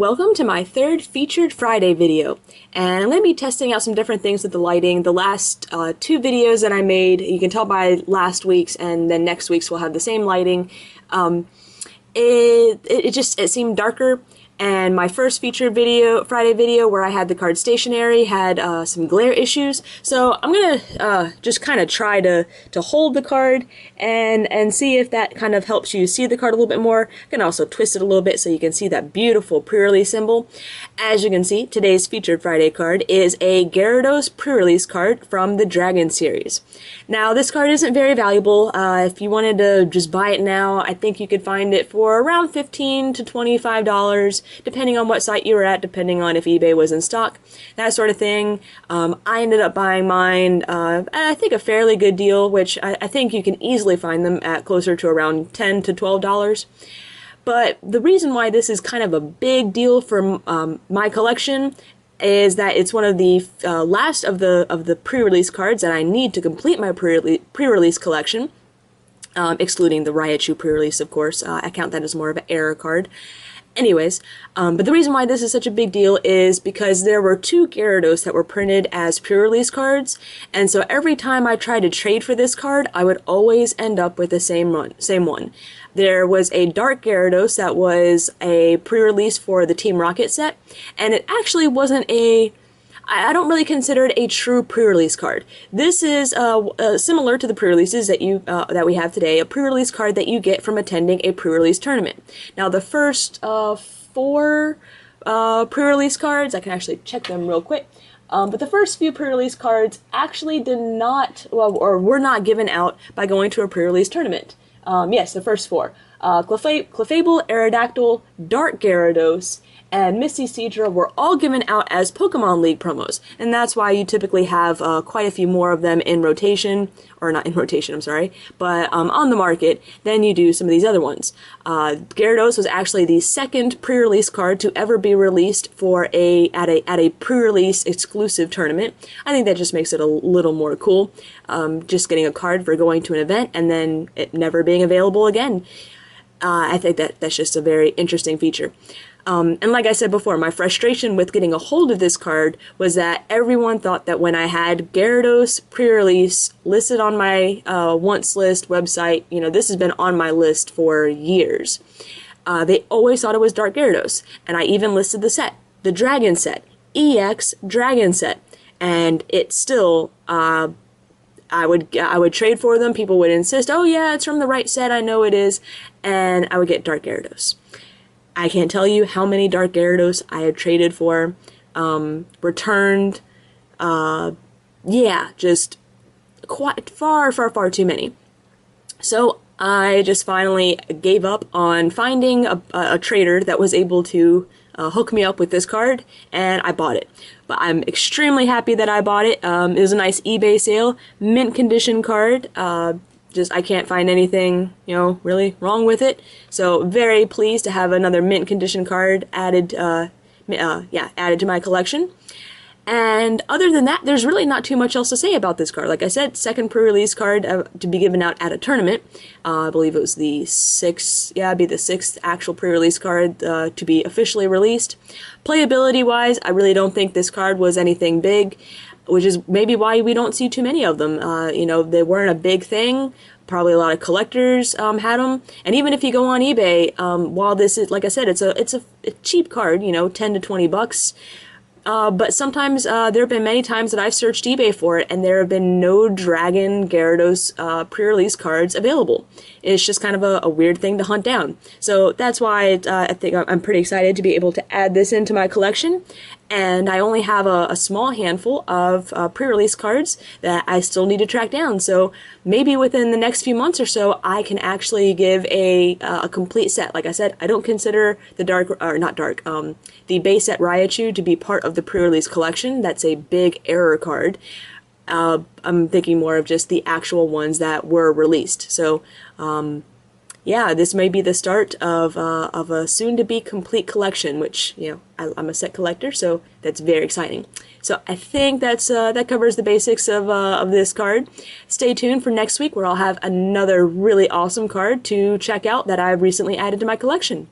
Welcome to my third Featured Friday video, and I'm going to be testing out some different things with the lighting. The last two videos that I made, you can tell by last week's, and then next week's will have the same lighting. It seemed darker, and my first Featured Friday video where I had the card stationary had some glare issues. So I'm gonna just kind of try to hold the card and see if that kind of helps you see the card a little bit more. I can also twist it a little bit so you can see that beautiful pre-release symbol. As you can see, today's Featured Friday card is a Gyarados Prerelease card from the Dragon series. Now this card isn't very valuable. If you wanted to just buy it now, I think you could find it for around $15 to $25. Depending on what site you were at, depending on if eBay was in stock, that sort of thing. I ended up buying mine at I think a fairly good deal, which I think you can easily find them at closer to around $10 to $12. But the reason why this is kind of a big deal for my collection is that it's one of the last of the pre-release cards that I need to complete my pre-release collection, excluding the Raichu pre-release, of course. I count that as more of an error card. Anyways, but the reason why this is such a big deal is because there were two Gyarados that were printed as pre-release cards, and so every time I tried to trade for this card, I would always end up with the same one. There was a Dark Gyarados that was a pre-release for the Team Rocket set, and it actually wasn't I don't really consider it a true pre-release card. This is similar to the pre-releases that we have today, a pre-release card that you get from attending a pre-release tournament. Now the first four pre-release cards, I can actually check them real quick, but the first few pre-release cards actually did not, or were not given out by going to a pre-release tournament. Yes, the first four. Clefable, Aerodactyl, Dark Gyarados, and Misty Seadra were all given out as Pokemon League promos, and that's why you typically have quite a few more of them in rotation, or not in rotation, I'm sorry, but on the market than you do some of these other ones. Gyarados was actually the second pre-release card to ever be released for at a pre-release exclusive tournament. I think that just makes it a little more cool, just getting a card for going to an event and then it never being available again. I think that's just a very interesting feature. And like I said before, my frustration with getting a hold of this card was that everyone thought that when I had Gyarados pre-release listed on my wants list website, you know, this has been on my list for years. They always thought it was Dark Gyarados, and I even listed the set, the Dragon set, EX Dragon set, and it still, I would trade for them. People would insist, oh yeah, it's from the right set, I know it is, and I would get Dark Gyarados. I can't tell you how many Dark Gyarados I had traded for, returned, yeah, just quite far too many. So I just finally gave up on finding a trader that was able to hook me up with this card, and I bought it. But I'm extremely happy that I bought it. It was a nice eBay sale, mint condition card. I can't find anything, you know, really wrong with it. So very pleased to have another mint condition card added, added to my collection. And other than that, there's really not too much else to say about this card. Like I said, second pre-release card to be given out at a tournament. I believe it was the sixth, yeah, it'd be the sixth actual pre-release card to be officially released. Playability-wise, I really don't think this card was anything big, which is maybe why we don't see too many of them. You know, they weren't a big thing. Probably a lot of collectors had them. And even if you go on eBay, while this is, like I said, it's a cheap card, you know, 10 to 20 bucks. But sometimes there have been many times that I've searched eBay for it, and there have been no Dragon Gyarados pre-release cards available. It's just kind of a weird thing to hunt down. So that's why I think I'm pretty excited to be able to add this into my collection. And I only have a small handful of pre-release cards that I still need to track down. So maybe within the next few months or so, I can actually give a complete set. Like I said, I don't consider the the base set Raichu to be part of the pre-release collection. That's a big error card. I'm thinking more of just the actual ones that were released. So, yeah, this may be the start of a soon-to-be complete collection, which, you know, I'm a set collector, so that's very exciting. So I think that covers the basics of this card. Stay tuned for next week, where I'll have another really awesome card to check out that I've recently added to my collection.